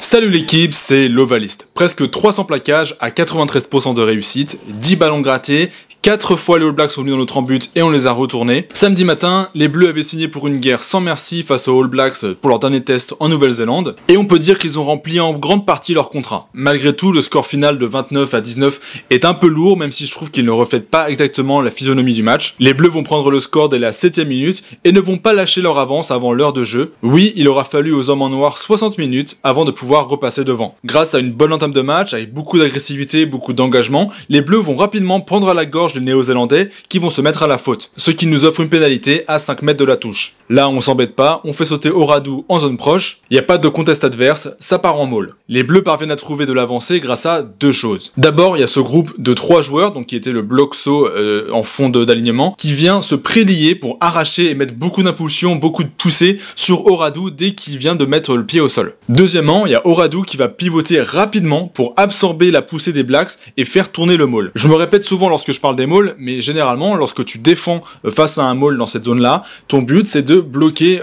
Salut l'équipe, c'est l'Ovaliste. Presque 300 plaquages à 93% de réussite, 10 ballons grattés, 4 fois les All Blacks sont venus dans notre en but et on les a retournés. Samedi matin, les Bleus avaient signé pour une guerre sans merci face aux All Blacks pour leur dernier test en Nouvelle-Zélande, et on peut dire qu'ils ont rempli en grande partie leur contrat. Malgré tout, le score final de 29-19 est un peu lourd, même si je trouve qu'il ne reflète pas exactement la physionomie du match. Les Bleus vont prendre le score dès la 7ème minute et ne vont pas lâcher leur avance avant l'heure de jeu. Oui, il aura fallu aux hommes en noir 60 minutes avant de pouvoir repasser devant. Grâce à une bonne entame de match, avec beaucoup d'agressivité, beaucoup d'engagement, les Bleus vont rapidement prendre à la gorge les Néo-Zélandais qui vont se mettre à la faute, ce qui nous offre une pénalité à 5 mètres de la touche. Là, on s'embête pas, on fait sauter Oradou en zone proche, il n'y a pas de contest adverse, ça part en maul. Les Bleus parviennent à trouver de l'avancée grâce à deux choses. D'abord, il y a ce groupe de 3 joueurs, donc qui était le bloc saut en fond d'alignement, qui vient se prélier pour arracher et mettre beaucoup d'impulsion, beaucoup de poussée sur Oradou dès qu'il vient de mettre le pied au sol. Deuxièmement, il y a Oradou qui va pivoter rapidement pour absorber la poussée des Blacks et faire tourner le maul. Je me répète souvent lorsque je parle des mauls, mais généralement, lorsque tu défends face à un maul dans cette zone-là, ton but c'est de bloquer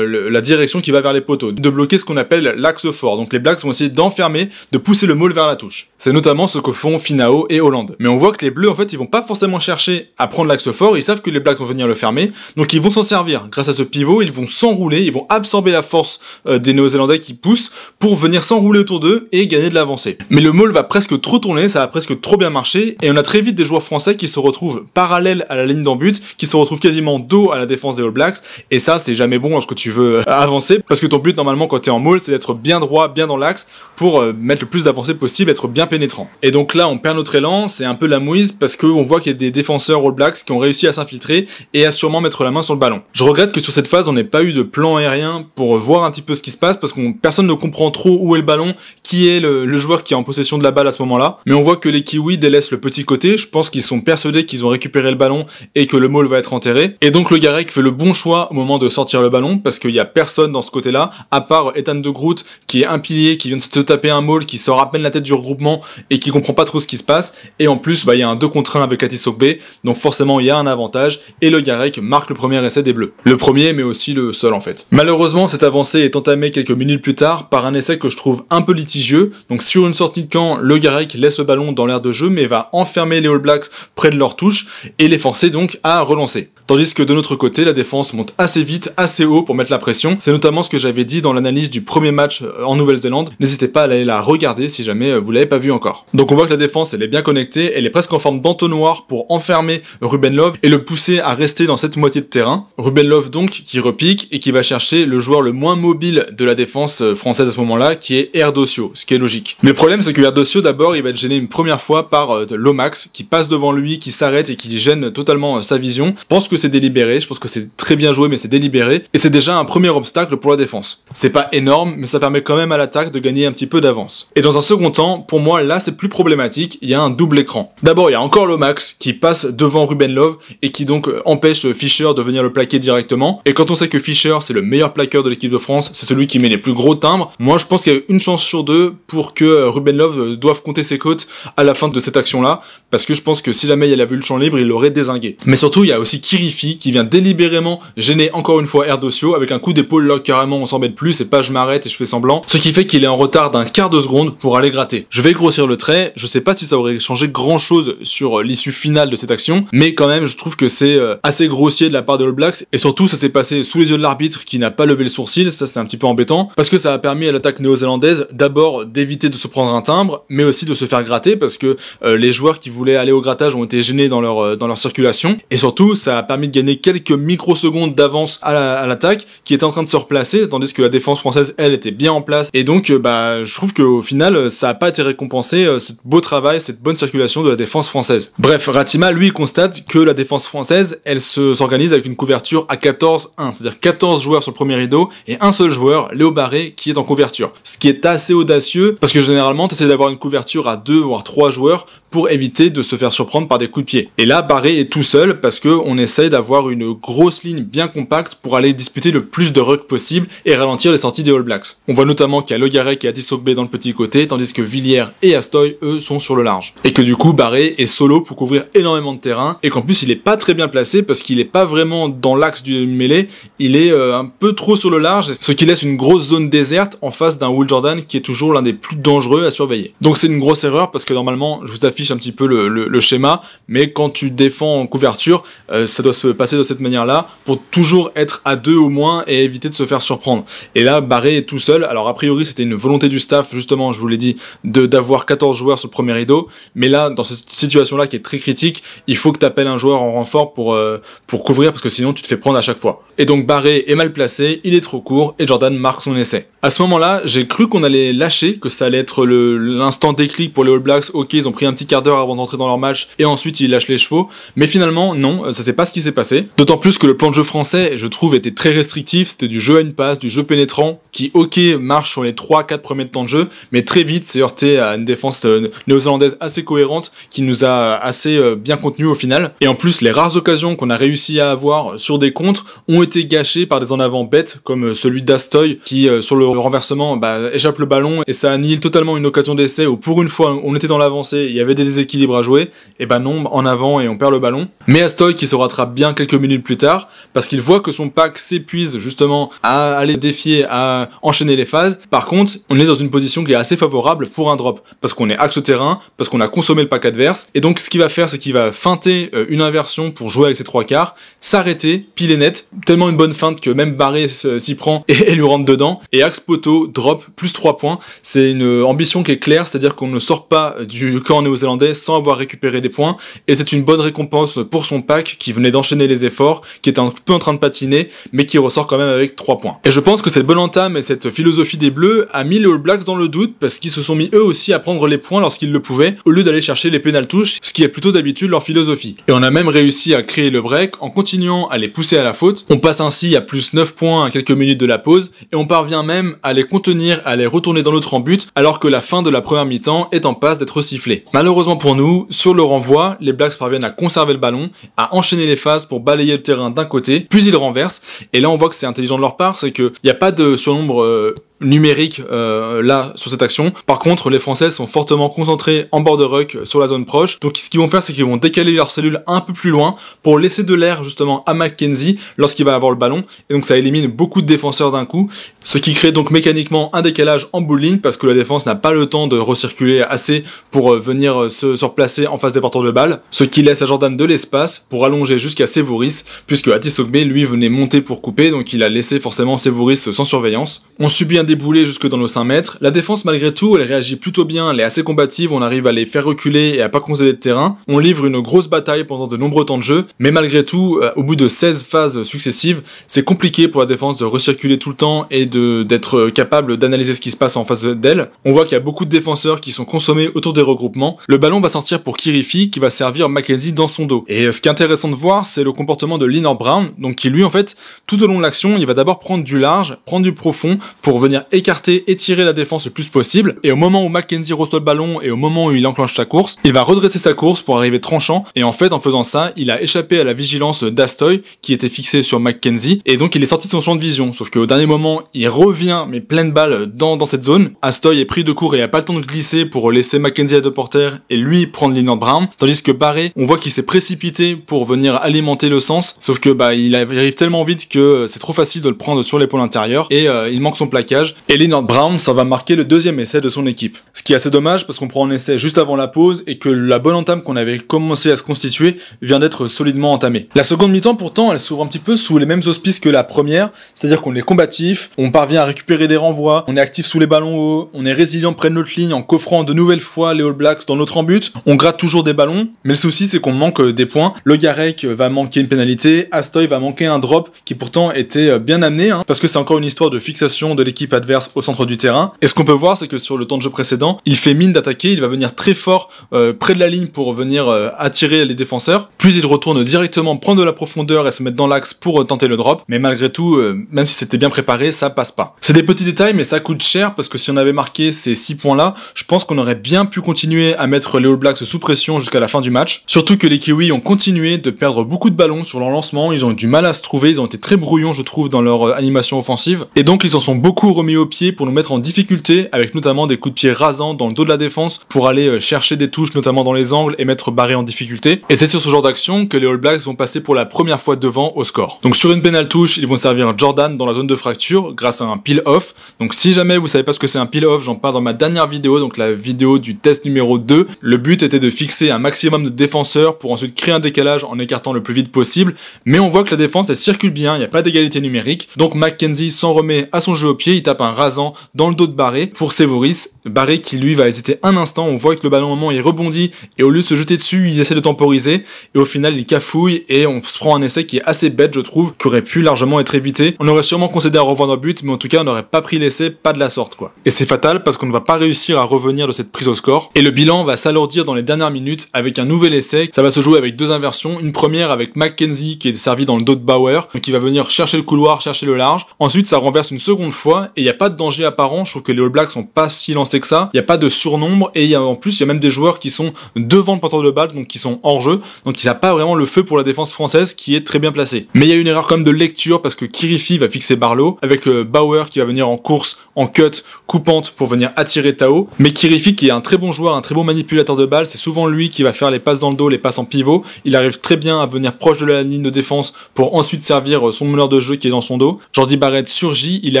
la direction qui va vers les poteaux, de bloquer ce qu'on appelle l'axe fort. Donc les Blacks vont essayer d'enfermer, de pousser le maul vers la touche. C'est notamment ce que font Finau et Hollande. Mais on voit que les Bleus, en fait, ils vont pas forcément chercher à prendre l'axe fort, ils savent que les Blacks vont venir le fermer, donc ils vont s'en servir. Grâce à ce pivot, ils vont s'enrouler, ils vont absorber la force des Néo-Zélandais qui poussent pour venir s'enrouler autour d'eux et gagner de l'avancée. Mais le maul va presque trop tourner, ça va presque trop bien marcher, et on a très vite des joueurs français qui se retrouvent parallèles à la ligne d'en but, qui se retrouvent quasiment dos à la défense des All Blacks, et ça c'est jamais bon lorsque tu veux avancer, parce que ton but normalement quand t'es en maul c'est d'être bien droit, bien dans l'axe, pour mettre le plus d'avancée possible, être bien pénétrant. Et donc là on perd notre élan, c'est un peu la mouise, parce qu'on voit qu'il y a des défenseurs All Blacks qui ont réussi à s'infiltrer et à sûrement mettre la main sur le ballon. Je regrette que sur cette phase on n'ait pas eu de plan aérien pour voir un petit peu ce qui se passe, parce que personne ne comprend trop où est le ballon, qui est le joueur qui est en possession de la balle à ce moment-là, mais on voit que les Kiwis délaissent le petit côté, je pense qu'ils sont persuadés qu'ils ont récupéré le ballon et que le maul va être enterré, et donc le Garec fait le bon choix au moment de sortir le ballon, parce qu'il y a personne dans ce côté-là, à part Ethan de Groot, qui est un pilier, qui vient de se taper un maul, qui sort à peine la tête du regroupement, et qui comprend pas trop ce qui se passe, et en plus, il y a un 2 contre 1 avec Atisogbe, donc forcément il y a un avantage, et le Garec marque le premier essai des Bleus. Le premier, mais aussi le seul en fait. Malheureusement, cette avancée est entamée quelques minutes plus tard par un essai que je trouve un peu litigieux, donc sur une sortie de camp, le Garec laisse le ballon dans l'aire de jeu, mais va enfermer les All Blacks près de leur touche, et les forcer donc à relancer. Tandis que de notre côté, la défense monte assez vite, assez haut pour mettre la pression. C'est notamment ce que j'avais dit dans l'analyse du premier match en Nouvelle-Zélande. N'hésitez pas à aller la regarder si jamais vous l'avez pas vu encore. Donc on voit que la défense, elle est bien connectée, elle est presque en forme d'entonnoir pour enfermer Ruben Love et le pousser à rester dans cette moitié de terrain. Ruben Love donc qui repique et qui va chercher le joueur le moins mobile de la défense française à ce moment-là, qui est Erdosio, ce qui est logique. Mais le problème c'est que Erdosio d'abord, il va être gêné une première fois par Lomax qui passe devant lui, qui s'arrête et qui gêne totalement sa vision. Je pense que c'est délibéré, je pense que c'est très bien joué, mais c'est délibéré, et c'est déjà un premier obstacle pour la défense. C'est pas énorme, mais ça permet quand même à l'attaque de gagner un petit peu d'avance. Et dans un second temps, pour moi, là c'est plus problématique, il y a un double écran. D'abord, il y a encore Lomax qui passe devant Ruben Love, et qui donc empêche Fischer de venir le plaquer directement, et quand on sait que Fischer c'est le meilleur plaqueur de l'équipe de France, c'est celui qui met les plus gros timbres, moi je pense qu'il y a une chance sur deux pour que Ruben Love doive compter ses côtes à la fin de cette action-là, parce que je pense que si jamais il avait eu le champ libre, il l'aurait dézingué. Mais surtout, il y a aussi Kirifi qui vient délibérément gêner encore une fois Erdosio avec un coup d'épaule là carrément on s'embête plus, c'est pas je m'arrête et je fais semblant, ce qui fait qu'il est en retard d'un quart de seconde pour aller gratter. Je vais grossir le trait, je sais pas si ça aurait changé grand chose sur l'issue finale de cette action, mais quand même je trouve que c'est assez grossier de la part de All Blacks, et surtout ça s'est passé sous les yeux de l'arbitre qui n'a pas levé le sourcil, ça c'est un petit peu embêtant, parce que ça a permis à l'attaque néo-zélandaise d'abord d'éviter de se prendre un timbre, mais aussi de se faire gratter, parce que les joueurs qui voulaient aller au grattage ont été gênés dans leur circulation, et surtout ça a permis de gagner quelques microsecondes d'avance à l'attaque qui était en train de se replacer, tandis que la défense française elle était bien en place, et donc je trouve qu'au final ça a pas été récompensé, ce beau travail, cette bonne circulation de la défense française. Bref, Ratima lui constate que la défense française elle s'organise avec une couverture à 14-1, c'est-à-dire 14 joueurs sur le premier rideau et un seul joueur, Léo Barré, qui est en couverture, ce qui est assez audacieux parce que généralement tu essaies d'avoir une couverture à 2 voire 3 joueurs pour éviter de se faire surprendre par des coups de pied. Et là, Barré est tout seul parce que on essaye d'avoir une grosse ligne bien compacte pour aller disputer le plus de rucks possible et ralentir les sorties des All Blacks. On voit notamment qu'il y a Le Garec et Atisogbe dans le petit côté, tandis que Villiers et Astoy, eux, sont sur le large. Et que du coup, Barré est solo pour couvrir énormément de terrain, et qu'en plus, il est pas très bien placé parce qu'il est pas vraiment dans l'axe du mêlée, il est un peu trop sur le large, ce qui laisse une grosse zone déserte en face d'un Will Jordan qui est toujours l'un des plus dangereux à surveiller. Donc c'est une grosse erreur parce que normalement je vous affiche un petit peu le schéma, mais quand tu défends en couverture, ça doit se passer de cette manière-là pour toujours être à 2 au moins et éviter de se faire surprendre. Et là, Barré est tout seul. Alors a priori c'était une volonté du staff, justement, je vous l'ai dit, d'avoir 14 joueurs sur le premier rideau, mais là, dans cette situation-là qui est très critique, il faut que tu appelles un joueur en renfort pour couvrir, parce que sinon tu te fais prendre à chaque fois. Et donc Barré est mal placé, il est trop court, et Jordan marque son essai. À ce moment-là, j'ai cru qu'on allait lâcher, que ça allait être l'instant déclic pour les All Blacks. Ok, ils ont pris un petit quart d'heure avant d'entrer dans leur match, et ensuite ils lâchent les chevaux. Mais finalement, non, c'était pas ce qui s'est passé. D'autant plus que le plan de jeu français, je trouve, était très restrictif. C'était du jeu à une passe, du jeu pénétrant, qui, ok, marche sur les 3-4 premiers temps de jeu, mais très vite s'est heurté à une défense néo-zélandaise assez cohérente, qui nous a assez bien contenu au final. Et en plus, les rares occasions qu'on a réussi à avoir sur des contres ont été gâchées par des en avant bêtes, comme celui d'Astoy, qui, sur le renversement, échappe le ballon, et ça annihile totalement une occasion d'essai où, pour une fois, on était dans l'avancée, il y avait des déséquilibres à jouer, et non, en avant, et on perd le ballon. Mais Astoy qui se rattrape bien quelques minutes plus tard, parce qu'il voit que son pack s'épuise, justement, à aller défier, à enchaîner les phases. Par contre, on est dans une position qui est assez favorable pour un drop, parce qu'on est axe terrain, parce qu'on a consommé le pack adverse, et donc ce qu'il va faire, c'est qu'il va feinter une inversion pour jouer avec ses 3/4, s'arrêter, pile et net, tellement une bonne feinte que même Barré s'y prend et lui rentre dedans, et axe poteau, drop, plus 3 points. C'est une ambition qui est claire, c'est-à-dire qu'on ne sort pas du camp néo-zélandais sans avoir récupéré des points, et c'est une bonne récompense pour son pack qui venait d'enchaîner les efforts, qui était un peu en train de patiner, mais qui ressort quand même avec 3 points. Et je pense que cette bonne entame et cette philosophie des Bleus a mis les All Blacks dans le doute, parce qu'ils se sont mis eux aussi à prendre les points lorsqu'ils le pouvaient, au lieu d'aller chercher les pénal touches, ce qui est plutôt d'habitude leur philosophie. Et on a même réussi à créer le break en continuant à les pousser à la faute. On passe ainsi à plus 9 points à quelques minutes de la pause, et on parvient même à les contenir, à les retourner dans notre but, alors que la fin de la première mi-temps est en passe d'être sifflée. Malheureusement pour nous, sur le renvoi, les Blacks parviennent à conserver le ballon, à enchaîner les phases pour balayer le terrain d'un côté, puis ils renversent, et là on voit que c'est intelligent de leur part, c'est qu'il n'y a pas de surnombre numérique là sur cette action. Par contre, les Français sont fortement concentrés en bord de ruck sur la zone proche, donc ce qu'ils vont faire, c'est qu'ils vont décaler leur cellule un peu plus loin pour laisser de l'air justement à McKenzie lorsqu'il va avoir le ballon, et donc ça élimine beaucoup de défenseurs d'un coup, ce qui crée donc mécaniquement un décalage en bowling, parce que la défense n'a pas le temps de recirculer assez pour venir se replacer en face des porteurs de balles, ce qui laisse à Jordan de l'espace pour allonger jusqu'à Sevuris, puisque Atisogbe lui venait monter pour couper, donc il a laissé forcément Sevuris sans surveillance. On subit un déboulé jusque dans nos 5 mètres. La défense, malgré tout, elle réagit plutôt bien, elle est assez combative, on arrive à les faire reculer et à pas concéder de terrain. On livre une grosse bataille pendant de nombreux temps de jeu, mais malgré tout, au bout de 16 phases successives, c'est compliqué pour la défense de recirculer tout le temps et d'être capable d'analyser ce qui se passe en face d'elle. On voit qu'il y a beaucoup de défenseurs qui sont consommés autour des regroupements. Le ballon va sortir pour Kirifi, qui va servir Mackenzie dans son dos. Et ce qui est intéressant de voir, c'est le comportement de Lienert Brown, donc qui lui, en fait, tout au long de l'action, il va d'abord prendre du large, prendre du profond, pour venir écarter, étirer la défense le plus possible, et au moment où Mackenzie reçoit le ballon et au moment où il enclenche sa course, il va redresser sa course pour arriver tranchant, et en fait en faisant ça, il a échappé à la vigilance d'Astoy qui était fixée sur Mackenzie, et donc il est sorti de son champ de vision, sauf qu'au dernier moment, il revient mais pleine balle dans cette zone. Astoy est pris de court et a pas le temps de glisser pour laisser Mackenzie à deux porteurs et lui prendre Lienert Brown, tandis que Barré, on voit qu'il s'est précipité pour venir alimenter le sens, sauf que il arrive tellement vite que c'est trop facile de le prendre sur l'épaule intérieure, et il manque son plaquage, et Lienert Brown, ça va marquer le deuxième essai de son équipe. Ce qui est assez dommage parce qu'on prend un essai juste avant la pause et que la bonne entame qu'on avait commencé à se constituer vient d'être solidement entamée. La seconde mi-temps pourtant, elle s'ouvre un petit peu sous les mêmes auspices que la première, c'est-à-dire qu'on est combatif, on parvient à récupérer des renvois, on est actif sous les ballons hauts, on est résilient près de notre ligne en coffrant de nouvelles fois les All Blacks dans notre embut, on gratte toujours des ballons, mais le souci c'est qu'on manque des points. Le Garek va manquer une pénalité, Astoy va manquer un drop qui pourtant était bien amené, parce que c'est encore une histoire de fixation de l'équipe adverse au centre du terrain. Et ce qu'on peut voir, c'est que sur le temps de jeu précédent, il fait mine d'attaquer, il va venir très fort près de la ligne pour venir attirer les défenseurs, puis il retourne directement prendre de la profondeur et se mettre dans l'axe pour tenter le drop, mais malgré tout, même si c'était bien préparé, ça passe pas. C'est des petits détails, mais ça coûte cher, parce que si on avait marqué ces 6 points-là, je pense qu'on aurait bien pu continuer à mettre les All Blacks sous pression jusqu'à la fin du match, surtout que les Kiwis ont continué de perdre beaucoup de ballons sur leur lancement, ils ont eu du mal à se trouver, ils ont été très brouillons, je trouve, dans leur animation offensive, et donc ils en sont beaucoup remis mis au pied pour nous mettre en difficulté, avec notamment des coups de pied rasants dans le dos de la défense pour aller chercher des touches, notamment dans les angles, et mettre Barré en difficulté. Et c'est sur ce genre d'action que les All Blacks vont passer pour la première fois devant au score. Donc sur une pénale touche, ils vont servir Jordan dans la zone de fracture grâce à un peel-off. Donc si jamais vous savez pas ce que c'est un peel-off, j'en parle dans ma dernière vidéo, donc la vidéo du test numéro 2. Le but était de fixer un maximum de défenseurs pour ensuite créer un décalage en écartant le plus vite possible. Mais on voit que la défense elle circule bien, il n'y a pas d'égalité numérique. Donc McKenzie s'en remet à son jeu au pied, il tape un rasant dans le dos de Barré pour Sevoris. Barré qui lui va hésiter un instant, on voit que le ballon au moment il rebondit et au lieu de se jeter dessus, il essaie de temporiser et au final il cafouille et on se prend un essai qui est assez bête je trouve, qui aurait pu largement être évité. On aurait sûrement concédé un renvoi d'un but, mais en tout cas on n'aurait pas pris l'essai, pas de la sorte quoi. Et c'est fatal parce qu'on ne va pas réussir à revenir de cette prise au score et le bilan va s'alourdir dans les dernières minutes avec un nouvel essai. Ça va se jouer avec deux inversions, une première avec McKenzie qui est servi dans le dos de Bauer, donc il va venir chercher le couloir, chercher le large. Ensuite ça renverse une seconde fois et il n'y a pas de danger apparent, je trouve que les All Blacks sont pas si lancés que ça, il n'y a pas de surnombre et en plus il y a même des joueurs qui sont devant le porteur de balle, donc qui sont hors jeu, donc il n'y a pas vraiment le feu pour la défense française qui est très bien placée. Mais il y a une erreur quand même de lecture parce que Kirifi va fixer Barlow avec Bauer qui va venir en course, en cut, coupante pour venir attirer Tao. Mais Kirifi qui est un très bon joueur, un très bon manipulateur de balle, c'est souvent lui qui va faire les passes dans le dos, les passes en pivot. Il arrive très bien à venir proche de la ligne de défense pour ensuite servir son meneur de jeu qui est dans son dos. Jordi Barrett surgit, il est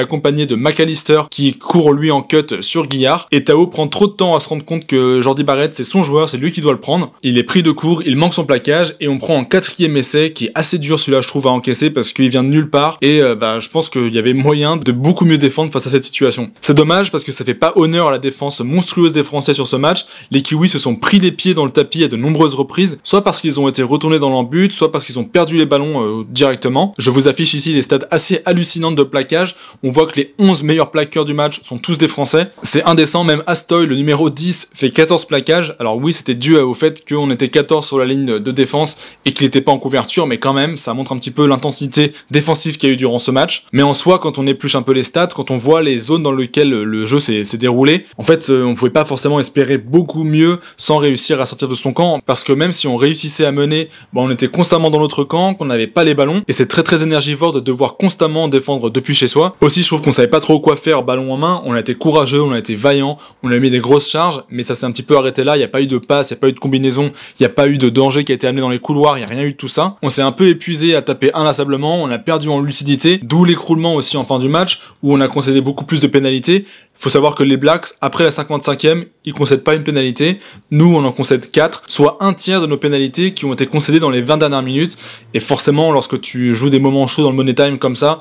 accompagné de McAllister qui court lui en cut sur Guillard et Tao prend trop de temps à se rendre compte que Jordi Barrett c'est son joueur, c'est lui qui doit le prendre. Il est pris de court, il manque son plaquage et on prend un quatrième essai qui est assez dur celui-là je trouve à encaisser parce qu'il vient de nulle part et je pense qu'il y avait moyen de beaucoup mieux défendre face à cette situation. C'est dommage parce que ça fait pas honneur à la défense monstrueuse des Français sur ce match. Les Kiwis se sont pris les pieds dans le tapis à de nombreuses reprises, soit parce qu'ils ont été retournés dans l'embut, soit parce qu'ils ont perdu les ballons directement. Je vous affiche ici les stats assez hallucinantes de plaquage. On voit que les 11 meilleurs plaqueurs du match sont tous des Français. C'est indécent, même Astoy, le numéro 10, fait 14 plaquages. Alors oui, c'était dû au fait qu'on était 14 sur la ligne de défense et qu'il n'était pas en couverture, mais quand même, ça montre un petit peu l'intensité défensive qu'il y a eu durant ce match. Mais en soi, quand on épluche un peu les stats, quand on voit les zones dans lesquelles le jeu s'est déroulé, en fait, on pouvait pas forcément espérer beaucoup mieux sans réussir à sortir de son camp, parce que même si on réussissait à mener, on était constamment dans notre camp, qu'on n'avait pas les ballons, et c'est très très énergivore de devoir constamment défendre depuis chez soi. Aussi, je trouve qu'on savait pas trop quoi faire ballon en main, on a été courageux, on a été vaillant, on a mis des grosses charges, mais ça s'est un petit peu arrêté là, il n'y a pas eu de passe, il n'y a pas eu de combinaison, il n'y a pas eu de danger qui a été amené dans les couloirs, il n'y a rien eu de tout ça. On s'est un peu épuisé à taper inlassablement, on a perdu en lucidité, d'où l'écroulement aussi en fin du match, où on a concédé beaucoup plus de pénalités. Faut savoir que les Blacks, après la 55e, ils concèdent pas une pénalité. Nous, on en concède 4, soit un tiers de nos pénalités qui ont été concédées dans les 20 dernières minutes. Et forcément, lorsque tu joues des moments chauds dans le Money Time comme ça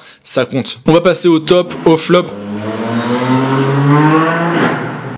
compte. On va passer au top, au flop.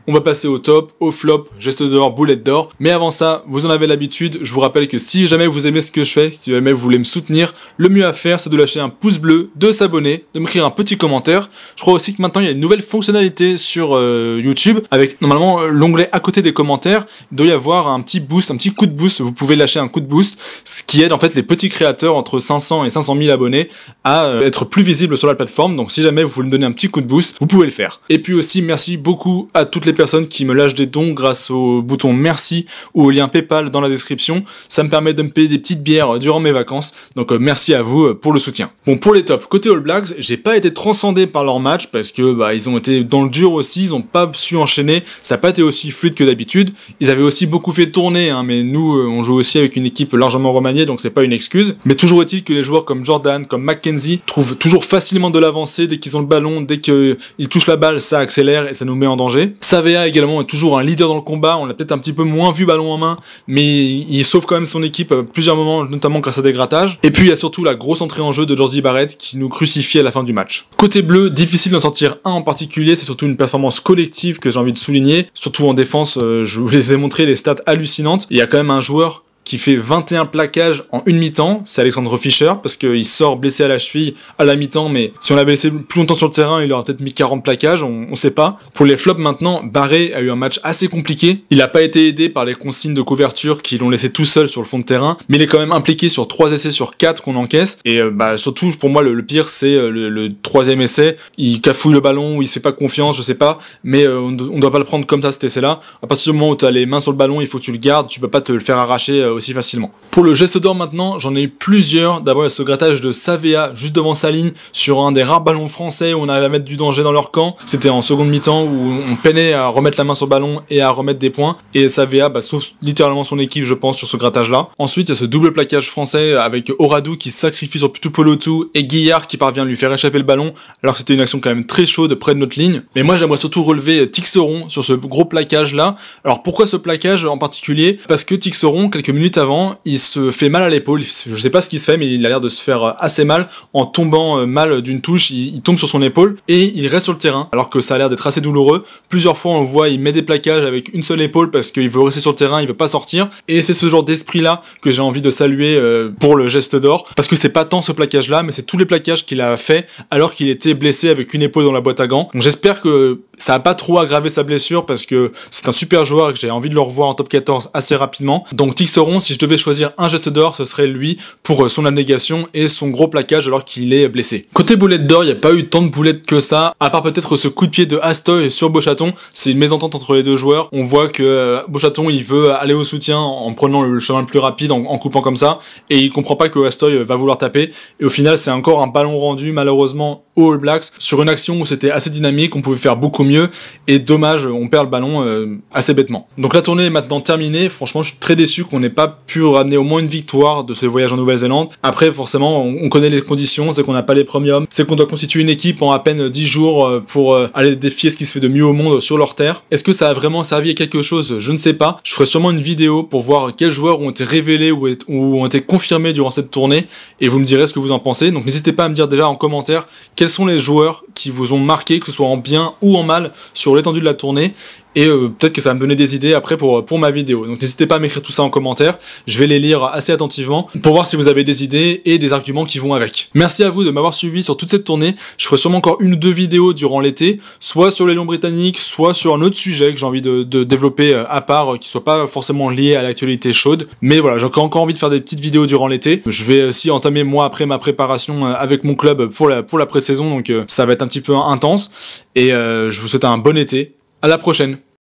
On va passer au top, au flop, geste d'or, boulette d'or. Mais avant ça, vous en avez l'habitude, je vous rappelle que si jamais vous aimez ce que je fais, si jamais vous voulez me soutenir, le mieux à faire c'est de lâcher un pouce bleu, de s'abonner, de m'écrire un petit commentaire. Je crois aussi que maintenant il y a une nouvelle fonctionnalité sur YouTube, avec normalement l'onglet à côté des commentaires, il doit y avoir un petit boost, un petit coup de boost, vous pouvez lâcher un coup de boost, ce qui aide en fait les petits créateurs entre 500 et 500 000 abonnés à être plus visibles sur la plateforme. Donc si jamais vous voulez me donner un petit coup de boost, vous pouvez le faire. Et puis aussi merci beaucoup à toutes les personnes qui me lâchent des dons grâce au bouton merci ou au lien PayPal dans la description. Ça me permet de me payer des petites bières durant mes vacances. Donc merci à vous pour le soutien. Bon, pour les tops, côté All Blacks, j'ai pas été transcendé par leur match parce que ils ont été dans le dur aussi, ils ont pas su enchaîner, ça a pas été aussi fluide que d'habitude. Ils avaient aussi beaucoup fait tourner, mais nous on joue aussi avec une équipe largement remaniée, donc c'est pas une excuse. Mais toujours est-il que les joueurs comme Jordan, comme McKenzie trouvent toujours facilement de l'avancée dès qu'ils ont le ballon, dès qu'ils touchent la balle, ça accélère et ça nous met en danger. Savea également est toujours un leader dans le combat, on l'a peut-être un petit peu moins vu ballon en main, mais il sauve quand même son équipe à plusieurs moments, notamment grâce à des grattages. Et puis il y a surtout la grosse entrée en jeu de Jordi Barrett qui nous crucifie à la fin du match. Côté bleu, difficile d'en sortir un en particulier, c'est surtout une performance collective que j'ai envie de souligner, surtout en défense, je vous les ai montré les stats hallucinantes. Il y a quand même un joueur qui fait 21 plaquages en une mi-temps, c'est Alexandre Fischer, parce qu'il sort blessé à la cheville à la mi-temps, mais si on l'avait laissé plus longtemps sur le terrain, il aurait peut-être mis 40 plaquages, on sait pas. Pour les flops maintenant, Barré a eu un match assez compliqué, il a pas été aidé par les consignes de couverture qui l'ont laissé tout seul sur le fond de terrain, mais il est quand même impliqué sur 3 essais sur 4 qu'on encaisse, et surtout pour moi le pire c'est le troisième essai, il cafouille le ballon, ou il se fait pas confiance, je sais pas, mais on doit pas le prendre comme ça cet essai-là. À partir du moment où tu as les mains sur le ballon, il faut que tu le gardes, tu peux pas te le faire arracher aussi facilement. Pour le geste d'or maintenant, j'en ai eu plusieurs. D'abord, il y a ce grattage de Savea juste devant sa ligne sur un des rares ballons français où on arrive à mettre du danger dans leur camp. C'était en seconde mi-temps où on peinait à remettre la main sur le ballon et à remettre des points. Et Savea sauve littéralement son équipe, je pense, sur ce grattage-là. Ensuite, il y a ce double plaquage français avec Oradou qui se sacrifie sur Tupolotu et Guillard qui parvient à lui faire échapper le ballon, alors que c'était une action quand même très chaude près de notre ligne. Mais moi, j'aimerais surtout relever Tixeron sur ce gros plaquage-là. Alors pourquoi ce plaquage en particulier? Parce que Tixeron, quelques minutes avant, il se fait mal à l'épaule. Je sais pas ce qui se fait, mais il a l'air de se faire assez mal en tombant mal d'une touche. Il tombe sur son épaule et il reste sur le terrain, alors que ça a l'air d'être assez douloureux. Plusieurs fois, on le voit, il met des plaquages avec une seule épaule parce qu'il veut rester sur le terrain, il veut pas sortir. Et c'est ce genre d'esprit-là que j'ai envie de saluer pour le geste d'or, parce que c'est pas tant ce plaquage-là, mais c'est tous les plaquages qu'il a fait alors qu'il était blessé avec une épaule dans la boîte à gants. Donc j'espère que ça a pas trop aggravé sa blessure, parce que c'est un super joueur et que j'ai envie de le revoir en top 14 assez rapidement. Donc Tixeron, si je devais choisir un geste d'or, ce serait lui pour son abnégation et son gros plaquage alors qu'il est blessé. Côté boulette d'or, il n'y a pas eu tant de boulettes que ça, à part peut-être ce coup de pied de Astoy sur Beauchaton. C'est une mésentente entre les deux joueurs. On voit que Beauchaton, il veut aller au soutien en prenant le chemin le plus rapide, en coupant comme ça, et il comprend pas que Astoy va vouloir taper. Et au final, c'est encore un ballon rendu, malheureusement, aux All Blacks, sur une action où c'était assez dynamique, on pouvait faire beaucoup mieux, et dommage, on perd le ballon assez bêtement. Donc la tournée est maintenant terminée. Franchement, je suis très déçu qu'on n'ait pas pu ramener au moins une victoire de ce voyage en Nouvelle-Zélande. Après, forcément, on connaît les conditions, c'est qu'on n'a pas les premiums, c'est qu'on doit constituer une équipe en à peine 10 jours pour aller défier ce qui se fait de mieux au monde sur leur terre. Est-ce que ça a vraiment servi à quelque chose? Je ne sais pas. Je ferai sûrement une vidéo pour voir quels joueurs ont été révélés ou ont été confirmés durant cette tournée, et vous me direz ce que vous en pensez. Donc n'hésitez pas à me dire déjà en commentaire quels sont les joueurs qui vous ont marqué, que ce soit en bien ou en mal, sur l'étendue de la tournée. Et peut-être que ça va me donner des idées après pour ma vidéo. Donc n'hésitez pas à m'écrire tout ça en commentaire, je vais les lire assez attentivement pour voir si vous avez des idées et des arguments qui vont avec. Merci à vous de m'avoir suivi sur toute cette tournée. Je ferai sûrement encore une ou deux vidéos durant l'été, soit sur les Lions britanniques, soit sur un autre sujet que j'ai envie de développer à part, qui soit pas forcément lié à l'actualité chaude. Mais voilà, j'ai encore envie de faire des petites vidéos durant l'été. Je vais aussi entamer moi après ma préparation avec mon club pour la pré-saison, donc ça va être un petit peu intense. Et je vous souhaite un bon été. À la prochaine.